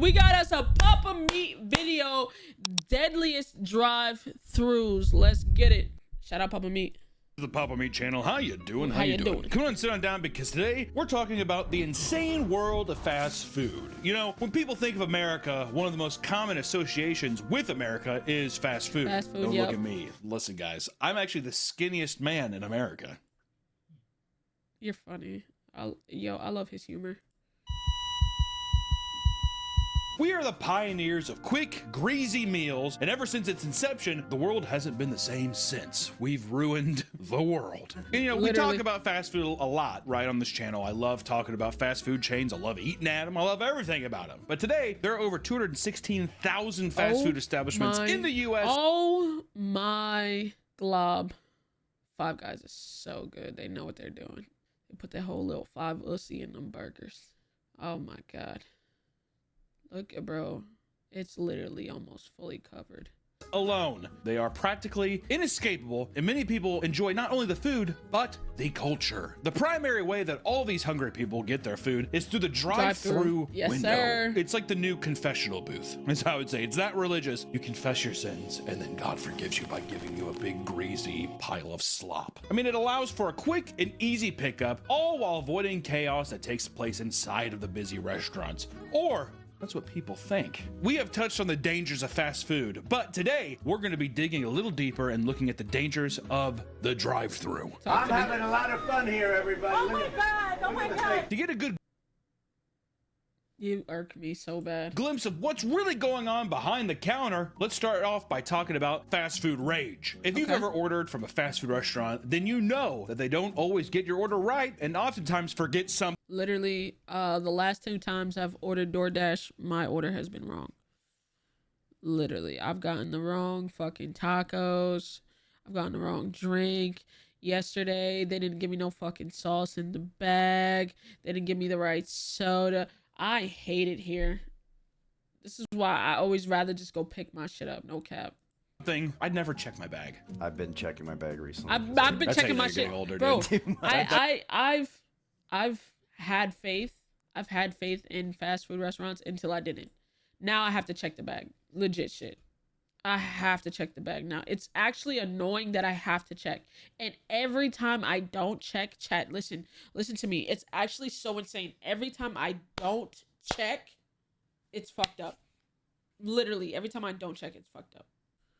We got us a Papa Meat video, deadliest drive-throughs. Let's get it. Shout out Papa Meat. The Papa Meat channel. How you doing? How you doing? Come on, sit on down, because today we're talking about the insane world of fast food. You know, when people think of America, one of the most common associations with America is fast food. Fast food, Don't yep. look at me. Listen, guys, I'm actually the skinniest man in America. You're funny. I love his humor. We are the pioneers of quick, greasy meals, and ever since its inception, the world hasn't been the same since. We've ruined the world. And, you know, Literally. we talk about fast food a lot, right, on this channel. I love talking about fast food chains. I love eating at them. I love everything about them. But today, there are over 216,000 fast food establishments in the U.S. Oh my glob. Five Guys is so good. They know what they're doing. They put that whole little 5 ussy in them burgers. Oh my God. Look, bro, it's literally almost fully covered. Alone. They are practically inescapable, and many people enjoy not only the food, but the culture. The primary way that all these hungry people get their food is through the drive-thru Yes, window. sir. It's like the new confessional booth. That's how I would say. It's that religious. You confess your sins, and then God forgives you by giving you a big greasy pile of slop. I mean, it allows for a quick and easy pickup, all while avoiding chaos that takes place inside of the busy restaurants. Or that's what people think. We have touched on the dangers of fast food, but today we're going to be digging a little deeper and looking at the dangers of the drive-thru. I'm having a lot of fun here, everybody. Oh my God! Oh my God! To get a good You irk me so bad. glimpse of what's really going on behind the counter, let's start off by talking about fast food rage. If you've Okay. ever ordered from a fast food restaurant, then you know that they don't always get your order right and oftentimes forget some. Literally, the last 2 times I've ordered DoorDash, my order has been wrong. Literally, I've gotten the wrong fucking tacos. I've gotten the wrong drink. Yesterday, they didn't give me no fucking sauce in the bag. They didn't give me the right soda. I hate it here. This is why I always rather just go pick my shit up. No cap. Thing, I'd never check my bag. I've been checking my bag recently. I've been That's how checking you know my you're shit, getting older, bro. dude. I've had faith. I've had faith in fast food restaurants until I didn't. Now I have to check the bag. Legit shit. I have to check the bag now. It's actually annoying that I have to check. And every time I don't check, chat, listen to me. It's actually so insane. Every time I don't check, it's fucked up. Literally, every time I don't check, it's fucked up.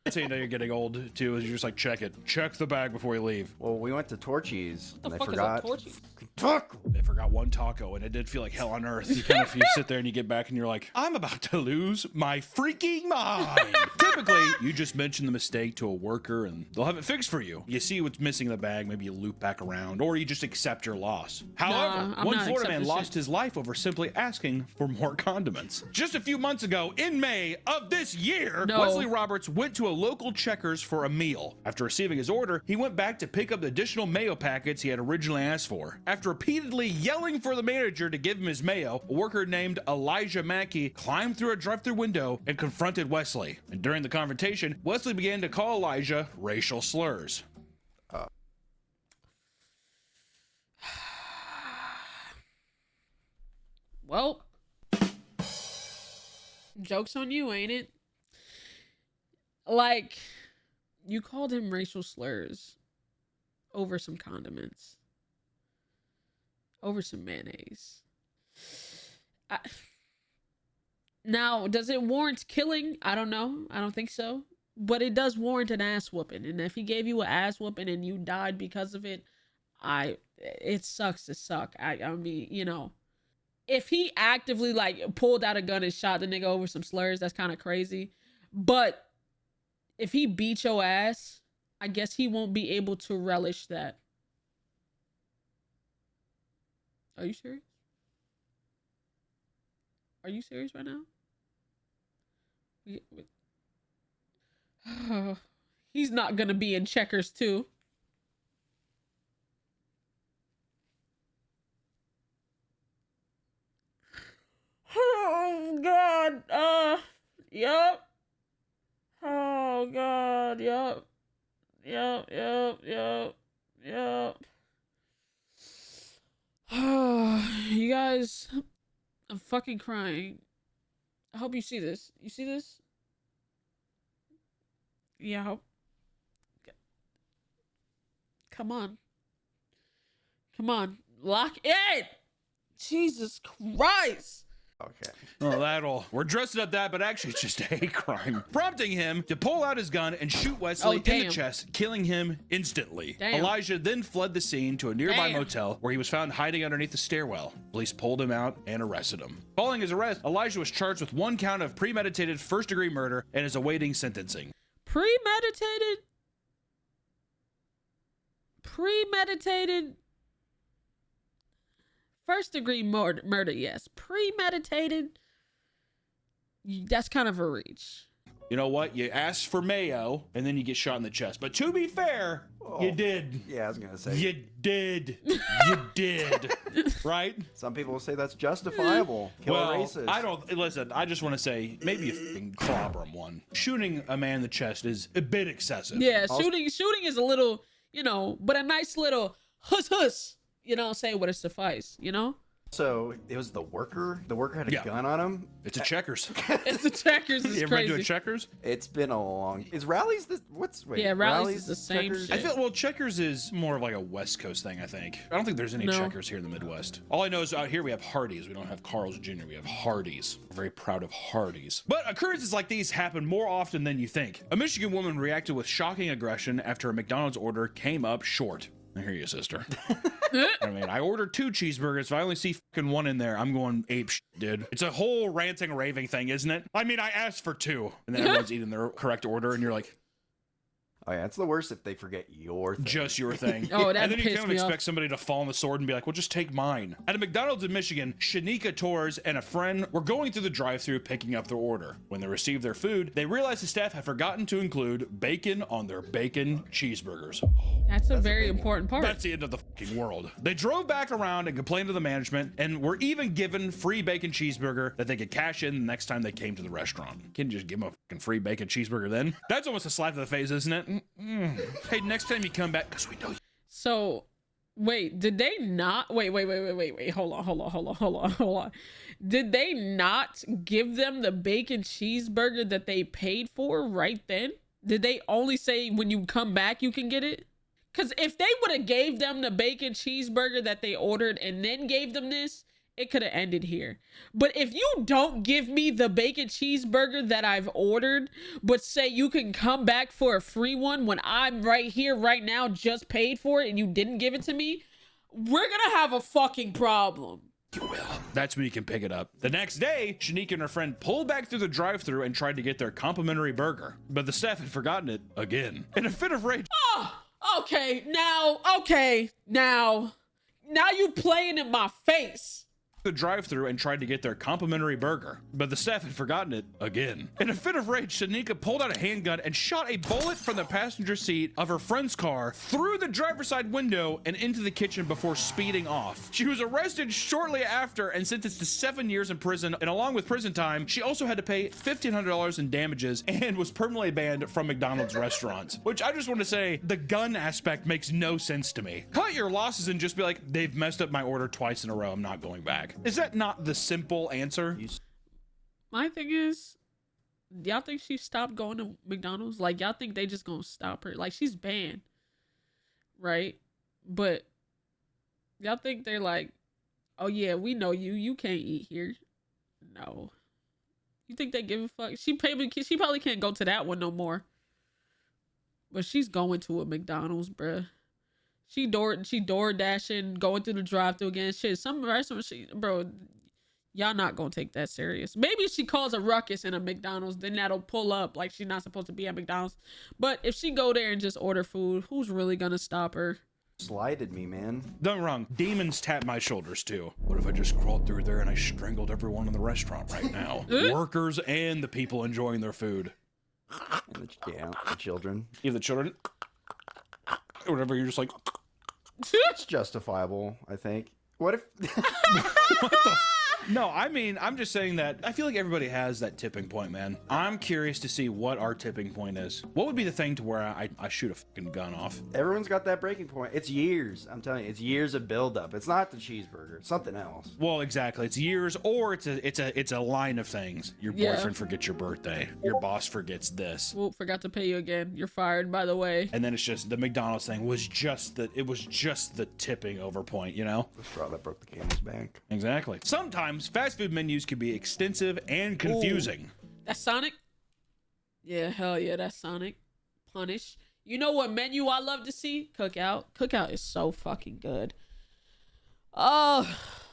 That's how you know you're getting old too, is you're just like, check it. Check the bag before you leave. Well, we went to Torchy's What and the I fuck forgot. is a torchy? Fuck! They forgot one taco and it did feel like hell on earth. You kind of you sit there and you get back and you're like, I'm about to lose my freaking mind. Typically, you just mention the mistake to a worker and they'll have it fixed for you. You see what's missing in the bag, maybe you loop back around, or you just accept your loss. However, I'm one not Florida man accepting lost shit. his life over simply asking for more condiments. Just a few months ago, in May of this year, No. Wesley Roberts went to a local Checkers for a meal. After receiving his order, he went back to pick up the additional mayo packets he had originally asked for. After repeatedly yelling for the manager to give him his mayo, a worker named Elijah Mackey climbed through a drive-thru window and confronted Wesley. And during the confrontation, Wesley began to call Elijah racial slurs. Well, joke's on you, ain't it? Like, you called him racial slurs over some condiments, over some mayonnaise. Now, does it warrant killing? I don't know. I don't think so. But it does warrant an ass whooping. And if he gave you an ass whooping and you died because of it, it sucks to suck. I mean, you know, if he actively like pulled out a gun and shot the nigga over some slurs, that's kind of crazy. But if he beat your ass, I guess he won't be able to relish that. Are you serious? Are you serious right now? He's not gonna be in Checkers too. Oh God. Yup. Oh God. Yup. You guys, I'm fucking crying. I hope you see this. You see this? Yeah, I hope. Come on. Come on. Lock in! Jesus Christ! Okay. Well, we're dressing up that, but actually it's just a hate crime. Prompting him to pull out his gun and shoot Wesley in the chest, killing him instantly. Damn. Elijah then fled the scene to a nearby motel where he was found hiding underneath the stairwell. Police pulled him out and arrested him. Following his arrest, Elijah was charged with 1 count of premeditated first-degree murder and is awaiting sentencing. Premeditated first degree murder, yes. Premeditated, that's kind of a reach. You know what? You ask for mayo and then you get shot in the chest. But to be fair, you did. Yeah, I was gonna say. You did. You did. Right? Some people will say that's justifiable. Kill a racist. I don't. Listen, I just want to say maybe you fucking clobber him one. Shooting a man in the chest is a bit excessive. Yeah, shooting is a little, you know, but a nice little huss, you know what I'm saying, would have sufficed, you know? So it was the worker. The worker had a gun on him. It's a Checkers. It's the Checkers. It's you ever been crazy. to a Checkers? It's been a long. Is Rally's the Yeah, Rally's is the same Checkers? shit. I feel Checkers is more of like a West Coast thing. I think. I don't think there's any Checkers here in the Midwest. All I know is out here we have Hardee's. We don't have Carl's Jr. We have Hardee's. We're very proud of Hardee's. But occurrences like these happen more often than you think. A Michigan woman reacted with shocking aggression after a McDonald's order came up short. I hear you, sister. I mean, I ordered 2 cheeseburgers. If I only see fucking 1 in there, I'm going ape shit, dude. It's a whole ranting, raving thing, isn't it? I mean, I asked for 2, and then everyone's eating their correct order, and you're like, oh yeah, it's the worst if they forget your thing. Just your thing. Oh, that and then you pissed kind of me expect off. somebody to fall on the sword and be like, well, just take mine. At a McDonald's in Michigan, Shanika Torres and a friend were going through the drive-thru picking up their order. When they received their food, they realized the staff had forgotten to include bacon on their bacon cheeseburgers. That's a very important part. That's the end of the fucking world. They drove back around and complained to the management and were even given free bacon cheeseburger that they could cash in the next time they came to the restaurant. Can't you just give them a fucking free bacon cheeseburger then? That's almost a slap to the face, isn't it? Hey, next time you come back, because we know you. So, wait, did they not? Wait. Hold on. Did they not give them the bacon cheeseburger that they paid for right then? Did they only say when you come back you can get it? Because if they would have gave them the bacon cheeseburger that they ordered and then gave them this, it could have ended here. But if you don't give me the bacon cheeseburger that I've ordered, but say you can come back for a free one when I'm right here, right now, just paid for it, and you didn't give it to me, we're gonna have a fucking problem. You will. That's when you can pick it up. The next day, Shanika and her friend pulled back through the drive-thru and tried to get their complimentary burger, but the staff had forgotten it again. In a fit of rage, Now you playing in my face. the drive-thru and tried to get their complimentary burger, but the staff had forgotten it again. In a fit of rage, Shanika pulled out a handgun and shot a bullet from the passenger seat of her friend's car through the driver's side window and into the kitchen before speeding off. She was arrested shortly after and sentenced to 7 years in prison, and along with prison time, she also had to pay $1,500 in damages and was permanently banned from McDonald's restaurants. Which I just want to say, the gun aspect makes no sense to me. Cut your losses and just be like, they've messed up my order twice in a row, I'm not going back. Is that not the simple answer? My thing is, y'all think she stopped going to McDonald's? Like, y'all think they just gonna stop her? Like, she's banned, right? But y'all think they're like, oh yeah, we know you can't eat here. No. You think they give a fuck? She probably can't go to that one no more. But she's going to a McDonald's, bruh. She door dashing, going through the drive-thru again. Shit, some restaurants, bro, y'all not gonna take that serious. Maybe she calls a ruckus in a McDonald's, then that'll pull up like she's not supposed to be at McDonald's. But if she go there and just order food, who's really gonna stop her? Slided me, man. Don't get me wrong, demons tap my shoulders too. What if I just crawled through there and I strangled everyone in the restaurant right now? Workers and the people enjoying their food. Yeah, the children. Even the children. Or whatever, you're just like, It's justifiable, I think. What if... what the No, I mean, I'm just saying that I feel like everybody has that tipping point, man. I'm curious to see what our tipping point is. What would be the thing to where I shoot a fucking gun off? Everyone's got that breaking point. It's years. I'm telling you, it's years of buildup. It's not the cheeseburger. It's something else. Well, exactly. It's years, or it's a line of things. Your boyfriend forgets your birthday. Your boss forgets this. Whoop, forgot to pay you again. You're fired, by the way. And then it's just the McDonald's thing was just the tipping over point, you know? The straw that broke the camel's back. Exactly. Sometimes fast food menus can be extensive and confusing. Ooh. That's Sonic? Yeah, hell yeah, that's Sonic. Punish. You know what menu I love to see? Cookout. Cookout is so fucking good. Oh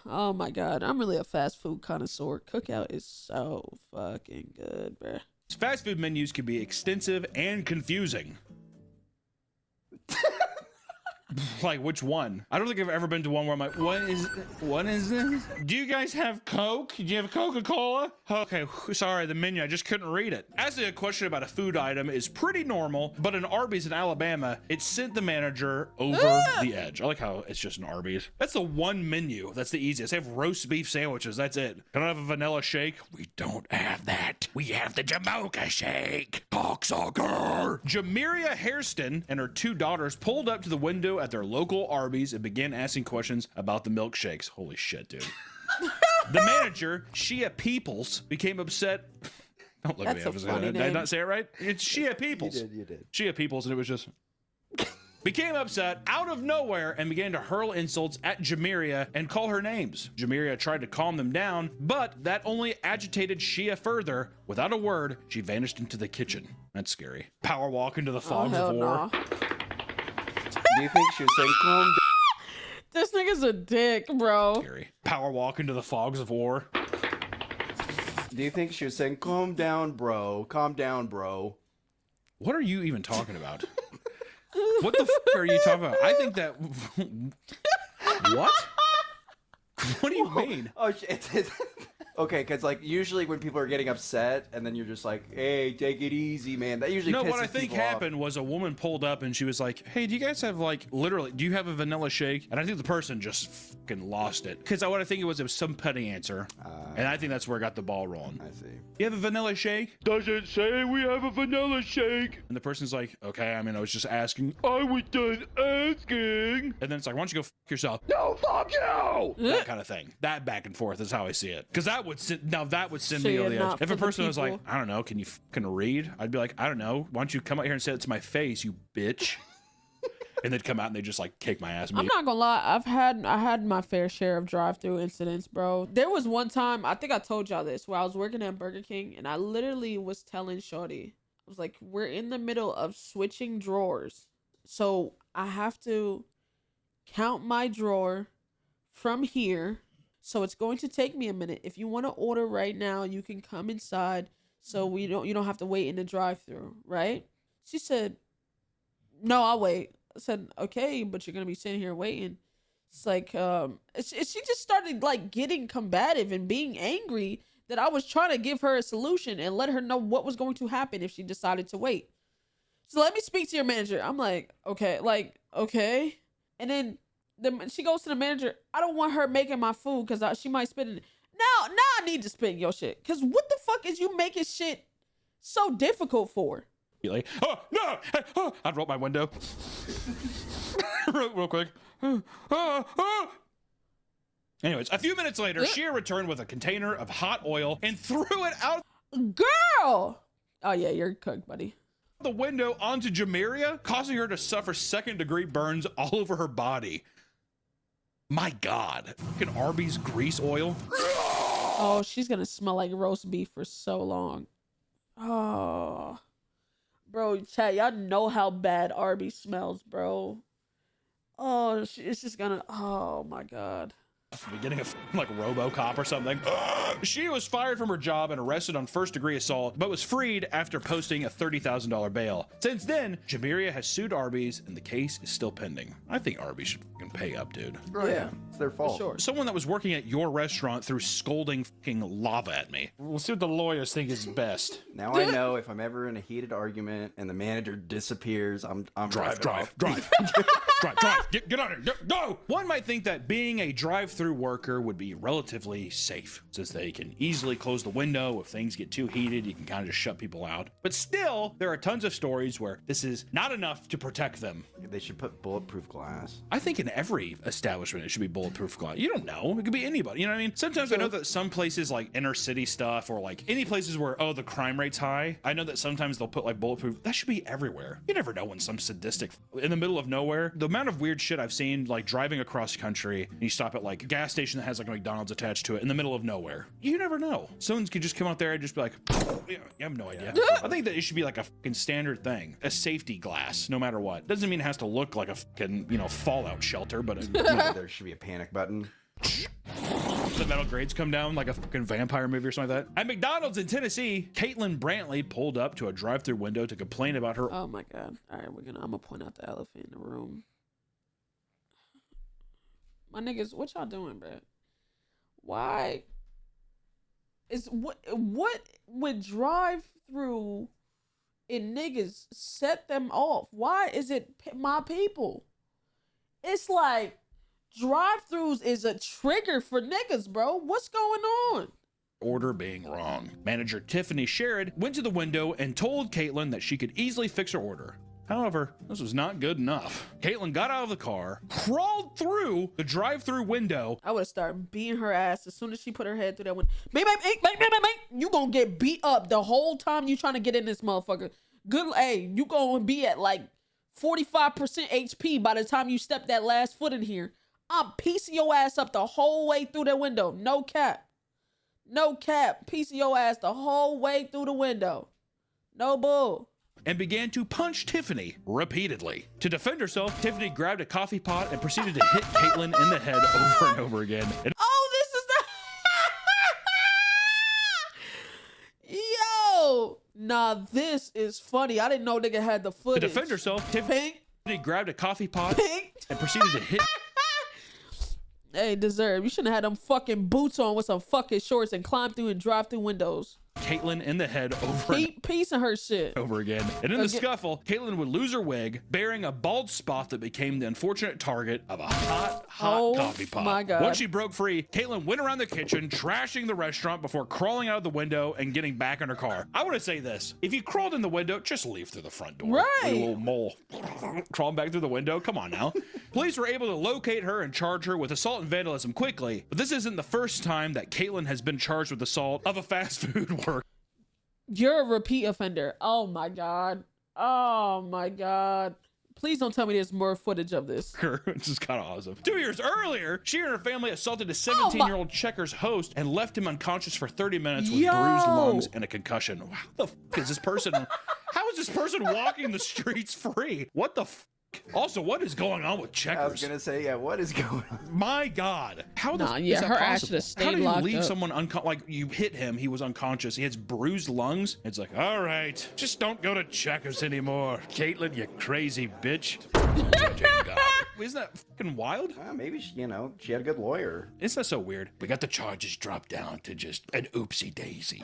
my god. I'm really a fast food connoisseur. Cookout is so fucking good, bruh. Fast food menus can be extensive and confusing. Like, which one? I don't think I've ever been to one where I'm like, what is this? Do you guys have Coke? Do you have Coca-Cola? Okay, sorry, the menu, I just couldn't read it. Asking a question about a food item is pretty normal, but in Arby's in Alabama, it sent the manager over the edge. I like how it's just an Arby's. That's the one menu that's the easiest. They have roast beef sandwiches, that's it. Can I have a vanilla shake? We don't have that. We have the Jamocha shake. Cocksucker. Jamiria Hairston and her 2 daughters pulled up to the window at their local Arby's and began asking questions about the milkshakes. Holy shit, dude. The manager, Shia Peoples, became upset. Don't look at me. Did I not say it right? It's Shia Peoples. You did. Shia Peoples, and it was just... became upset out of nowhere and began to hurl insults at Jamiria and call her names. Jamiria tried to calm them down, but that only agitated Shia further. Without a word, she vanished into the kitchen. That's scary. Power walk into the fogs of war. Nah. Do you think she was saying, calm down? This nigga's a dick, bro. Scary. Power walk into the fogs of war. Do you think she was saying, calm down, bro? Calm down, bro. What are you even talking about? What the f are you talking about? I think that... What? What do you mean? Oh, it's okay, because like usually when people are getting upset and then you're just like, hey, take it easy, man. That usually pisses what I think people happened off. was a woman pulled up and she was like, hey, do you guys have like, literally, do you have a vanilla shake? And I think the person just fucking lost it. Because what I think it was some petty answer. And I think that's where it got the ball rolling. I see. You have a vanilla shake? Does it say we have a vanilla shake? And the person's like, okay, I mean, I was just asking. I was just asking. And then it's like, why don't you go fuck yourself? No, fuck you! That kind of thing. That back and forth is how I see it. Because that would send So me over you're the edge. not If a for the person was like, people. I don't know, can you fucking read? I'd be like, I don't know. Why don't you come out here and say it to my face, you bitch? And they'd come out and they just like kick my ass. I'm not gonna lie, I had my fair share of drive-through incidents, bro. There was one time, I think I told y'all this, where I was working at Burger King and I literally was telling Shorty, I was like, we're in the middle of switching drawers. So I have to count my drawer from here. So it's going to take me a minute. If you want to order right now, you can come inside so you don't have to wait in the drive-through, right? She said, no, I'll wait. I said, okay, but you're going to be sitting here waiting. It's like, she just started like getting combative and being angry that I was trying to give her a solution and let her know what was going to happen if she decided to wait. So let me speak to your manager. I'm like, okay. And then she goes to the manager. I don't want her making my food because she might spit in it. Now I need to spit in your shit. Because what the fuck is you making shit so difficult for? Like, oh no! Oh, I'd roll my window real quick. Anyways, a few minutes later, Shia returned with a container of hot oil and threw it out Girl! Oh yeah, you're cooked, buddy. the window onto Jamiria, causing her to suffer second-degree burns all over her body. My God, fucking Arby's grease oil. Oh, she's gonna smell like roast beef for so long. Oh. Bro, chat, y'all know how bad Arby's smells, bro. Oh, it's just gonna... Oh, my God. Getting a like RoboCop or something. She was fired from her job and arrested on first-degree assault, but was freed after posting a $30,000 bail. Since then, Jamiria has sued Arby's, and the case is still pending. I think Arby's should fucking pay up, dude. Oh, yeah. It's their fault. Sure. Someone that was working at your restaurant threw scolding fucking lava at me. We'll see what the lawyers think is best. Now I know if I'm ever in a heated argument and the manager disappears, I'm Drive. driving off. Drive. Get on here. Go. One might think that being a drive-thru drive-through worker would be relatively safe since they can easily close the window. If things get too heated, you can kind of just shut people out. But still, there are tons of stories where this is not enough to protect them. They should put bulletproof glass. I think in every establishment it should be bulletproof glass. You don't know. It could be anybody. You know what I mean? Sometimes I know that some places like inner city stuff or like any places where, oh, the crime rate's high. I know that sometimes they'll put like bulletproof. That should be everywhere. You never know when some sadistic in the middle of nowhere. The amount of weird shit I've seen like driving across country and you stop at like a gas station that has like a McDonald's attached to it in the middle of nowhere. You never know. Someone could just come out there and just be like, you have no idea. I think that it should be like a fucking standard thing. A safety glass, no matter what. Doesn't mean it has to look like a fucking, you know, fallout shelter, but There should be a panic button. the metal grades come down like a fucking vampire movie or something like that. At McDonald's in Tennessee, Caitlin Brantley pulled up to a drive-through window to complain about her. Oh my God. All right, I'm gonna point out the elephant in the room. My niggas, what y'all doing, bro? Why is what would drive-through and niggas set them off? Why is it my people? It's like drive-throughs is a trigger for niggas, bro. What's going on? Order being wrong. Manager Tiffany Sherrod went to the window and told Caitlin that she could easily fix her order. However, this was not good enough. Caitlin got out of the car, crawled through the drive-through window. I would have started beating her ass as soon as she put her head through that window. Bang, you gonna get beat up the whole time you trying to get in this motherfucker. Good, hey, you gonna be at like 45% HP by the time you step that last foot in here. I'm piecing your ass up the whole way through that window. No cap. No cap. Piecing your ass the whole way through the window. No bull. And began to punch Tiffany repeatedly. To defend herself, Tiffany grabbed a coffee pot and proceeded to hit Caitlin in the head over and over again. Oh, this is the... Yo! Nah, this is funny. I didn't know nigga had the To footage. defend herself, Tiffany grabbed a coffee pot Pink. and proceeded to hit Hey, deserve. You shouldn't have had them fucking boots on with some fucking shorts and climb through and drive through windows. Caitlin in the head over and Piecing her shit. over again. And in the scuffle, Caitlin would lose her wig, bearing a bald spot that became the unfortunate target of a hot coffee pot. My God. Once she broke free, Caitlin went around the kitchen, trashing the restaurant before crawling out of the window and getting back in her car. I want to say this. If you crawled in the window, just leave through the front door. Right. You little mole. Crawling back through the window. Come on now. Police were able to locate her and charge her with assault and vandalism quickly. But this isn't the first time that Caitlin has been charged with assault of a fast food worker. You're a repeat offender. Oh my God. Oh my God. Please don't tell me there's more footage of this. Which is kind of awesome. 2 years earlier, she and her family assaulted a 17-year-old Checkers host and left him unconscious for 30 minutes with bruised lungs and a concussion. Wow, the f is this person? How is this person walking the streets free? What the f? Also, what is going on with Checkers? I was gonna say, yeah, what is going on? My God, how the f yeah, is that her possible? ass should have stayed How do you locked leave up. someone like you hit him? He was unconscious. He has bruised lungs. It's like, all right, just don't go to Checkers anymore, Caitlin, you crazy bitch. Judging God. Isn't that fucking wild? Maybe she, she had a good lawyer. Isn't that so weird? We got the charges dropped down to just an oopsie daisy.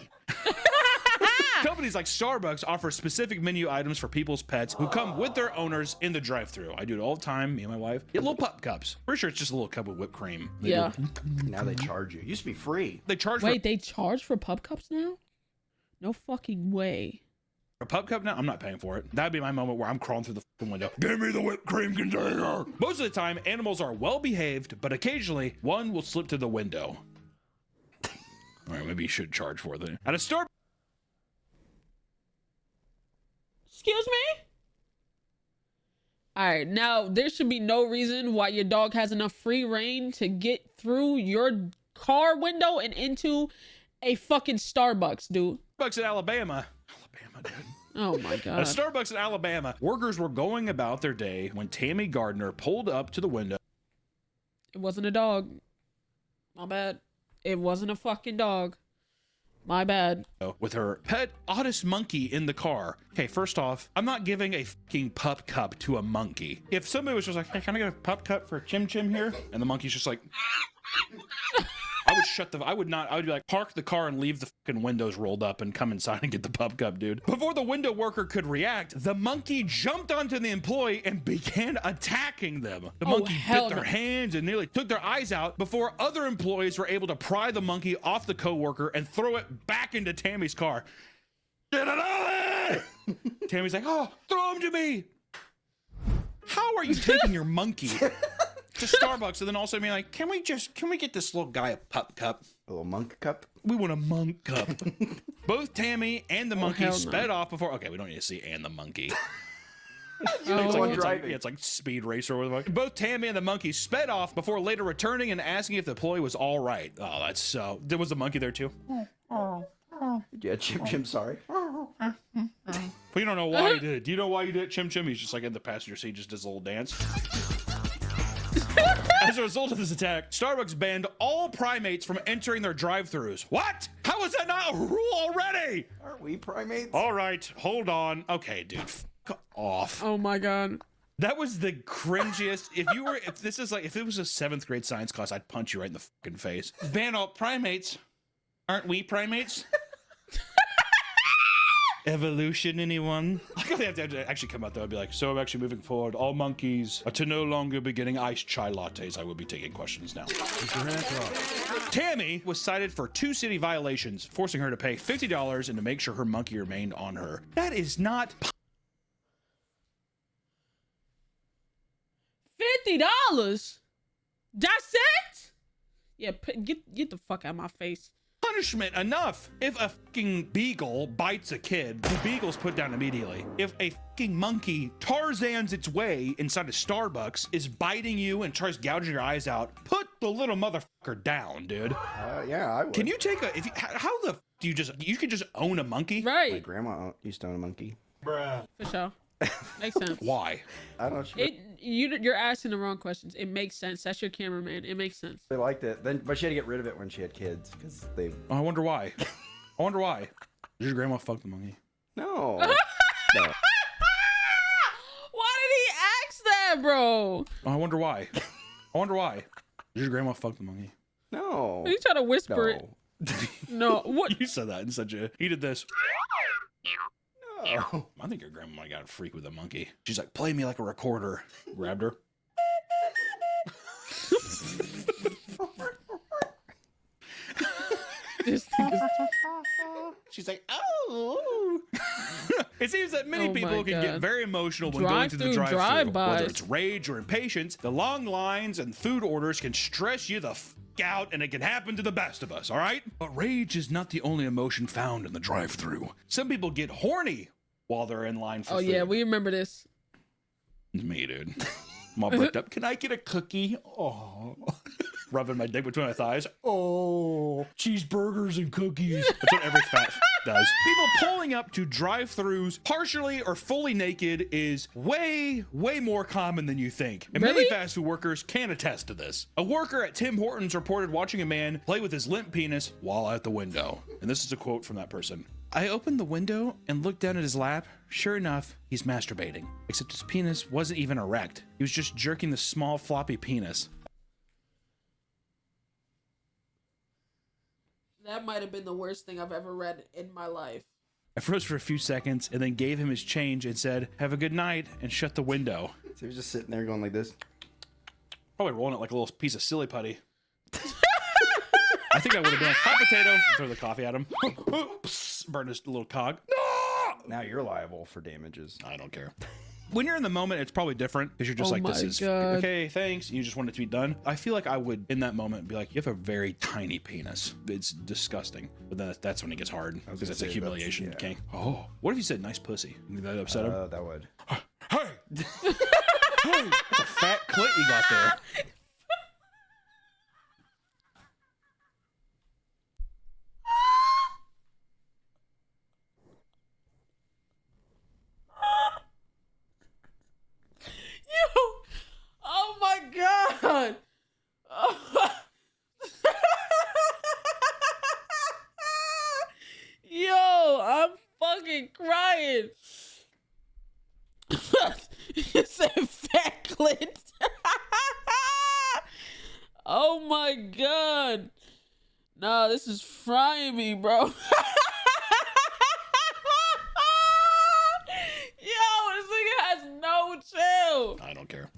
Companies like Starbucks offer specific menu items for people's pets who come with their owners in the drive-thru. I do it all the time, me and my wife. Get little pup cups. Pretty sure it's just a little cup of whipped cream. Yeah. Now they charge you. It used to be free. They charge Wait, they charge for pub cups now? No fucking way. for a pup cup now. I'm not paying for it. That'd be my moment where I'm crawling through the fucking window. Give me the whipped cream container. Most of the time, animals are well behaved, but occasionally one will slip through the window. All right, maybe you should charge for it. At a store. Excuse me? All right, now there should be no reason why your dog has enough free reign to get through your car window and into a fucking Starbucks, dude. Starbucks in Alabama. Dude. Oh my God. At a Starbucks in Alabama, workers were going about their day when Tammy Gardner pulled up to the window. It wasn't a dog. My bad. It wasn't a fucking dog. My bad. With her pet Otis monkey in the car. Okay, first off, I'm not giving a fucking pup cup to a monkey. If somebody was just like, hey, can I get a pup cup for Chim Chim here? And the monkey's just like, I I would be like, park the car and leave the fucking windows rolled up and come inside and get the pup cup, dude. Before the window worker could react, the monkey jumped onto the employee and began attacking them. The monkey bit their hands and nearly took their eyes out before other employees were able to pry the monkey off the coworker and throw it back into Tammy's car. Get it out! Tammy's like, oh, throw him to me. How are you taking your monkey to Starbucks and then also being like, can we get this little guy a pup cup? A little monk cup? We want a monk cup. Both Tammy and the monkey sped off before. Okay, we don't need to see and the monkey. It's like Speed Racer or whatever. Both Tammy and the monkey sped off before later returning and asking if the employee was all right. Oh, that's so. There was a monkey there too. Yeah, Chim, sorry. But you don't know why you did it. Do you know why you did it, Chim? He's just like in the passenger seat, just does a little dance. As a result of this attack, Starbucks banned all primates from entering their drive-thrus. What? How is that not a rule already? Aren't we primates? All right, hold on. Okay, dude, fuck off. Oh my god. That was the cringiest. If it was a 7th grade science class, I'd punch you right in the fucking face. Ban all primates. Aren't we primates? Evolution, anyone? I have to actually come out there and be like, so I'm actually moving forward. All monkeys are to no longer be getting iced chai lattes. I will be taking questions now. Tammy was cited for 2 city violations, forcing her to pay $50 and to make sure her monkey remained on her. That is not... $50? That's it? Yeah, get the fuck out of my face. Punishment enough. If a fucking beagle bites a kid, the beagle's put down immediately. If a fucking monkey Tarzan's its way inside of Starbucks, is biting you and tries gouging your eyes out, put the little motherfucker down, dude. Yeah, I would. Can you take how the do you can just own a monkey? Right. My grandma used to own a monkey. Bruh. For sure. Makes sense. Why? I don't know. You're asking the wrong questions. It makes sense. That's your cameraman. It makes sense. They liked it. But she had to get rid of it when she had kids because they. Oh, I wonder why. Did your grandma fuck the monkey? No. No. Why did he ask that, bro? Oh, I wonder why. Did your grandma fuck the monkey? No. You trying to whisper it? No. What? You said that in such a. He did this. No. I think your grandma might have got a freak with a monkey. She's like, play me like a recorder. Grabbed her. She's like, oh. It seems that many people can get very emotional when going through the drive-thru. Whether it's rage or impatience, the long lines and food orders can stress you the f out, and it can happen to the best of us, all right? But rage is not the only emotion found in the drive-thru. Some people get horny while they're in line for food. Oh yeah, we remember this. It's me, dude. I'm all bricked up. Can I get a cookie? Oh. Rubbing my dick between my thighs. Oh, cheeseburgers and cookies. That's what every fat does. People pulling up to drive-thrus partially or fully naked is way more common than you think. And many fast food workers can attest to this. A worker at Tim Hortons reported watching a man play with his limp penis while out the window. And this is a quote from that person. I opened the window and looked down at his lap. Sure enough, he's masturbating. Except his penis wasn't even erect. He was just jerking the small floppy penis. That might have been the worst thing I've ever read in my life. I froze for a few seconds and then gave him his change and said, have a good night, and shut the window. So he was just sitting there going like this. Probably rolling it like a little piece of silly putty. I think I would have been like, hot potato, throw the coffee at him. Burn his little cog. Now you're liable for damages. I don't care. When you're in the moment, it's probably different because you're just like, this is okay, thanks. You just want it to be done. I feel like I would, in that moment, be like, you have a very tiny penis. It's disgusting. But then that's when it gets hard because it's a humiliation. Yeah. Okay. Oh, what if you said nice pussy? Did that upset him? That would. Hey! Hey! That's a fat clit you got there. Oh my god! Yo, I'm fucking crying. You said fat clit. Oh my god. Nah, this is frying me, bro. Yo, this nigga has no chill. I don't care.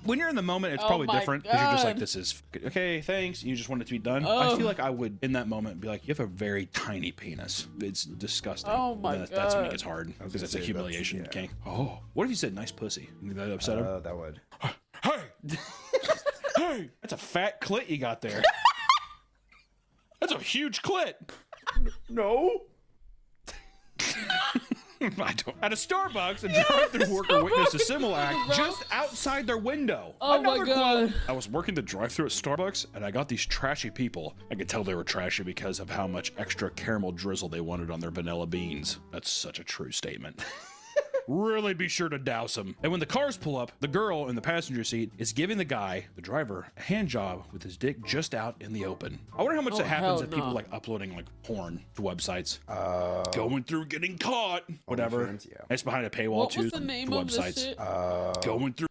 When you're in the moment, it's Oh probably my different because you're just like, God. this is okay, thanks. You just want it to be done. I Oh. feel like I would, in that moment, be like, you have a very tiny penis. It's disgusting. Oh my That's when it God. gets hard because gonna it's a say, humiliation. that's- yeah. Okay. Oh, what if you said nice pussy? Did that upset him? That would. Hey, hey, that's a fat clit you got there. That's a huge clit. No. I don't. At a Starbucks, a drive-thru worker witnessed a similar act just outside their window. Oh my Another God. quote. I was working the drive-thru at Starbucks, and I got these trashy people. I could tell they were trashy because of how much extra caramel drizzle they wanted on their vanilla beans. That's such a true statement. Really be sure to douse them. And when the cars pull up, the girl in the passenger seat is giving the guy, the driver, a hand job with his dick just out in the open. I wonder how much that happens hell if people no. like uploading like porn to websites. Going through getting caught. Whatever. OnlyFans, yeah. It's behind a paywall What too. was the name to of this websites. shit? Going through.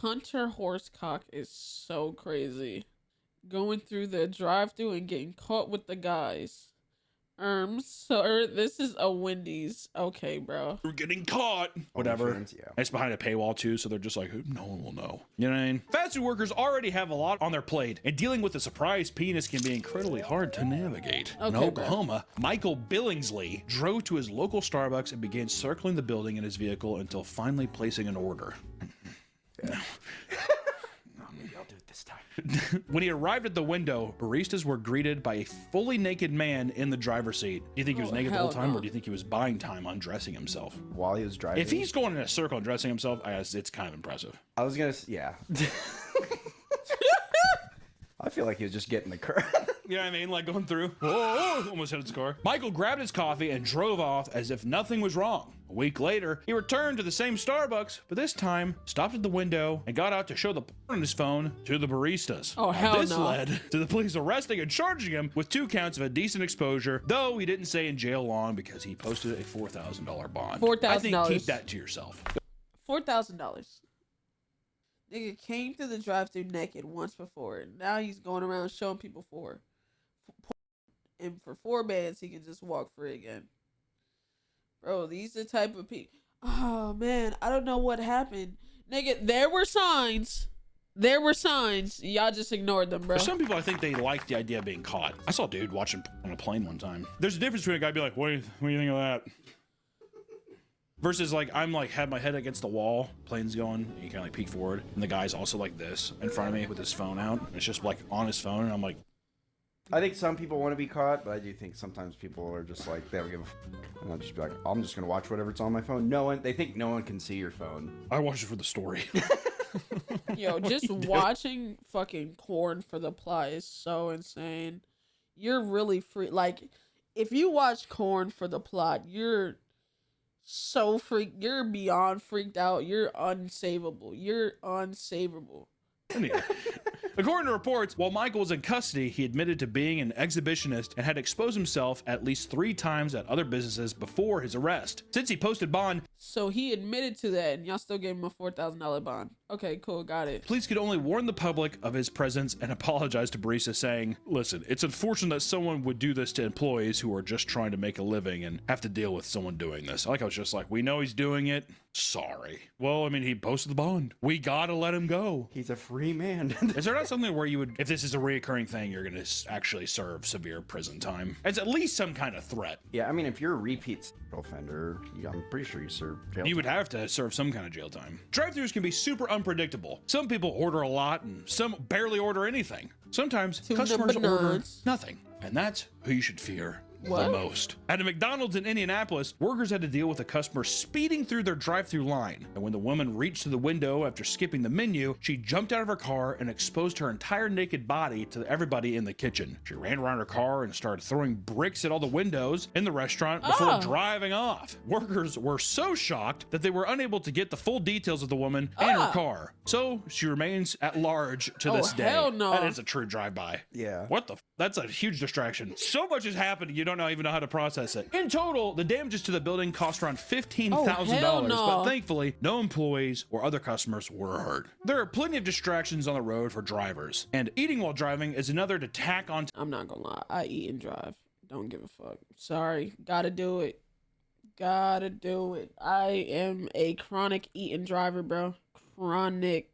Hunter Horsecock is so crazy. Going through the drive-thru and getting caught with the guys. Sir, this is a Wendy's. Okay, bro. We're getting caught. Whatever. OnlyFans, yeah. It's behind a paywall too, so they're just like, no one will know. You know what I mean? Fast food workers already have a lot on their plate, and dealing with a surprise penis can be incredibly hard to navigate. In Okay, bro. Oklahoma, Michael Billingsley drove to his local Starbucks and began circling the building in his vehicle until finally placing an order. Maybe I'll do it this time. When he arrived at the window, baristas were greeted by a fully naked man in the driver's seat. Do you think he was Oh, naked the whole hell time, no. or do you think he was buying time undressing himself? While he was driving. If he's going in a circle and dressing himself, I guess it's kind of impressive. I was gonna. Yeah. I feel like he was just getting the car. You know what I mean? Like going through. Oh, almost hit his car. Michael grabbed his coffee and drove off as if nothing was wrong. A week later, he returned to the same Starbucks, but this time stopped at the window and got out to show the porn on his phone to the baristas. Oh, hell This no. led to the police arresting and charging him with 2 counts of indecent exposure, though he didn't stay in jail long because he posted a $4,000 bond. I think $4,000. keep that to yourself. $4,000. Nigga came to the drive-thru naked once before, and now he's going around showing people and for 4 bands he can just walk free again. Bro, these are the type of people. Oh man, I don't know what happened. Nigga, there were signs. Y'all just ignored them, bro. For some people, I think they like the idea of being caught. I saw a dude watching on a plane one time. There's a difference between a guy being like, what do you think of that? Versus like, I'm like, had my head against the wall, plane's going, and you kind of like peek forward, and the guy's also like this in front of me with his phone out. And it's just like on his phone, and I'm like, I think some people want to be caught, but I do think sometimes people are just like, they don't give a f. And they'll just be like, I'm just gonna watch whatever's on my phone. They think no one can see your phone. I watched it for the story. Yo, just watching fucking porn for the plot is so insane. You're really free. Like, if you watch porn for the plot, you're so freaked. You're beyond freaked out. You're unsavable. Anyway. According to reports, while Michael was in custody, he admitted to being an exhibitionist and had exposed himself at least 3 times at other businesses before his arrest. Since he posted bond, So he admitted to that, and y'all still gave him a $4,000 bond. Okay, cool, got it. police could only warn the public of his presence and apologize to baristas, saying, listen, it's unfortunate that someone would do this to employees who are just trying to make a living and have to deal with someone doing this. I was just like, we know he's doing it. Sorry. Well, I mean, he posted the bond. We gotta let him go. He's a free man. Is there not something where you would, if this is a reoccurring thing, you're going to actually serve severe prison time? It's at least some kind of threat. Yeah, I mean, if you're a repeat sexual offender, I'm pretty sure you serve jail. You would have to serve some kind of jail time. Drive-thrus can be super unpredictable. Some people order a lot and some barely order anything. Sometimes Tuna customers order bananas. nothing. And that's who you should fear the What? most. At a McDonald's in Indianapolis, workers had to deal with a customer speeding through their drive-thru line. And when the woman reached to the window after skipping the menu, she jumped out of her car and exposed her entire naked body to everybody in the kitchen. She ran around her car and started throwing bricks at all the windows in the restaurant before Oh. driving off. Workers were so shocked that they were unable to get the full details of the woman and her car. So she remains at large to this day. hell no. That is a true drive-by. Yeah. What the? That's a huge distraction. So much has happened, you don't don't even know how to process it. In total, the damages to the building cost around $15,000, hell no. but thankfully, no employees or other customers were hurt. There are plenty of distractions on the road for drivers, and eating while driving is another to tack on. I'm not gonna lie, I eat and drive. Don't give a fuck. Sorry, gotta do it. Gotta do it. I am a chronic eating driver, bro. Chronic.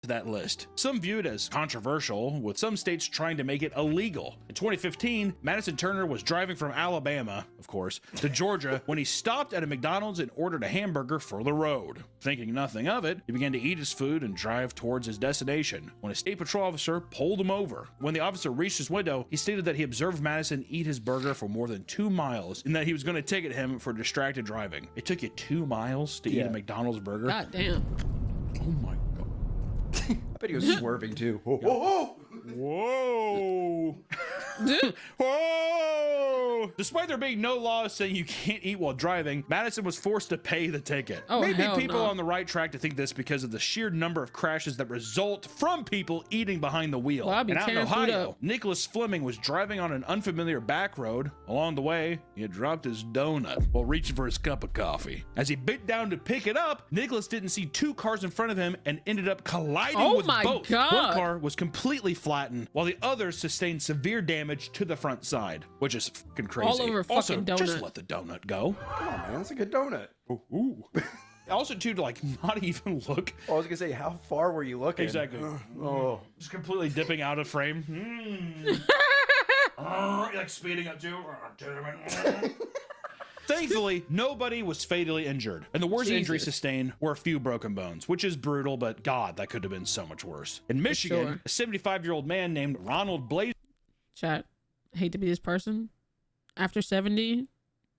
To that list. Some view it as controversial, with some states trying to make it illegal. In 2015, Madison Turner was driving from Alabama, of course, to Georgia when he stopped at a McDonald's and ordered a hamburger for the road. Thinking nothing of it, he began to eat his food and drive towards his destination when a state patrol officer pulled him over. When the officer reached his window, he stated that he observed Madison eat his burger for more than 2 miles and that he was going to ticket him for distracted driving. It took you 2 miles to eat a McDonald's burger? God damn. Oh my god. I bet he was swerving too. Whoa. Whoa! Whoa! Despite there being no laws saying you can't eat while driving, Madison was forced to pay the ticket. Oh, Maybe hell people no. on the right track to think this because of the sheer number of crashes that result from people eating behind the wheel. Well, I'd be and out in tearing food Ohio, up. Nicholas Fleming was driving on an unfamiliar back road. Along the way, he had dropped his donut while reaching for his cup of coffee. As he bent down to pick it up, Nicholas didn't see 2 cars in front of him and ended up colliding with my both. God. One car was completely flattened, while the others sustained severe damage to the front side, which is fucking crazy. All over Also, fucking just donut. let the donut go. Come on, man. That's a good donut. Ooh. Also, too, to like not even look. I was gonna say, how far were you looking? Exactly. Oh. Just completely dipping out of frame. Like speeding up too. Damn it. Thankfully, nobody was fatally injured, and the worst injuries sustained were a few broken bones, which is brutal, but God, that could have been so much worse. In Michigan, a 75-year-old man named Ronald Blaze. Chat, hate to be this person. After 70,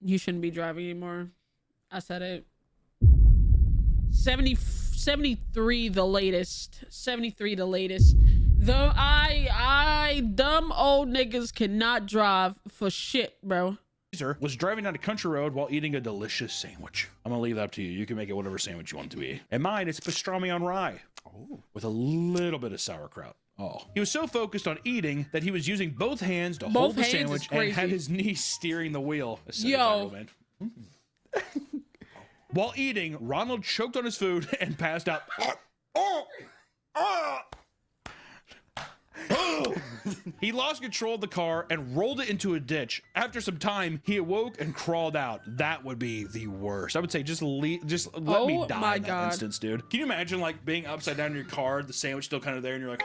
you shouldn't be driving anymore. I said it. 73 the latest. 73 the latest. Though I dumb old niggas cannot drive for shit, bro. Was driving down a country road while eating a delicious sandwich. I'm gonna leave that up to you. You can make it whatever sandwich you want it to be. And mine, it's pastrami on rye with a little bit of sauerkraut. Oh, he was so focused on eating that he was using both hands to hold the sandwich and had his knees steering the wheel. Yo. Man. While eating, Ronald choked on his food and passed out. He lost control of the car and rolled it into a ditch. After some time, he awoke and crawled out. That would be the worst. I would say just let me die in that instance, dude. Can you imagine like being upside down in your car, the sandwich still kind of there, and you're like,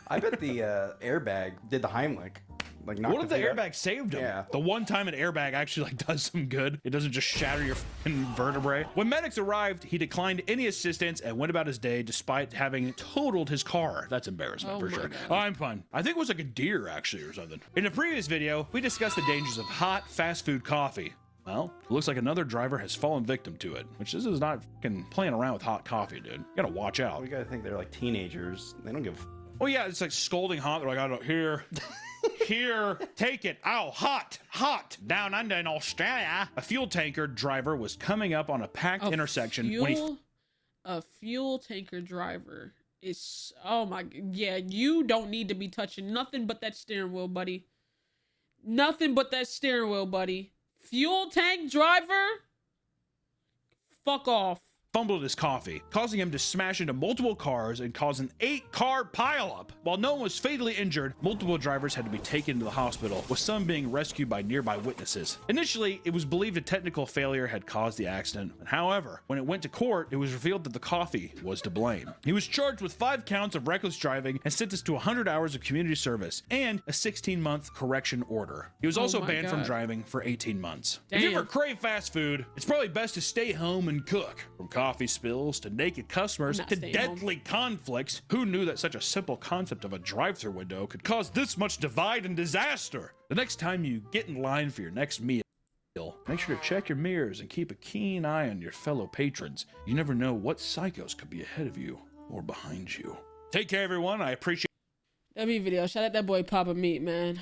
I bet the airbag did the Heimlich. Like, what if the airbag saved him? Yeah. The one time an airbag actually like does some good. It doesn't just shatter your fucking vertebrae. When medics arrived, he declined any assistance and went about his day despite having totaled his car. That's embarrassment for sure. Oh, I'm fine. I think it was like a deer actually or something. In a previous video, we discussed the dangers of hot fast food coffee. Well, it looks like another driver has fallen victim to it, which this is not fucking playing around with hot coffee, dude. You gotta watch out. We gotta think they're like teenagers. They don't give. Oh yeah, it's like scalding hot. They're like, I don't here. Here, take it. Ow, hot. Down under in Australia, a fuel tanker driver was coming up on a packed intersection when a fuel tanker driver is, oh my, yeah, you don't need to be touching nothing but that steering wheel, buddy. Nothing but that steering wheel, buddy. Fuel tank driver? Fuck off. fumbled his coffee, causing him to smash into multiple cars and cause an 8-car pileup. While no one was fatally injured, multiple drivers had to be taken to the hospital, with some being rescued by nearby witnesses. Initially, it was believed a technical failure had caused the accident. However, when it went to court, it was revealed that the coffee was to blame. He was charged with 5 counts of reckless driving and sentenced to 100 hours of community service and a 16-month correction order. He was also banned from driving for 18 months. If you ever crave fast food, it's probably best to stay home and cook. From coffee spills to naked customers to deadly conflicts, who knew that such a simple concept of a drive-thru window could cause this much divide and disaster? The next time you get in line for your next meal, make sure to check your mirrors and keep a keen eye on your fellow patrons. You never know what psychos could be ahead of you or behind you. Take care, everyone. I appreciate that video. Shout out that boy Papa Meat, man.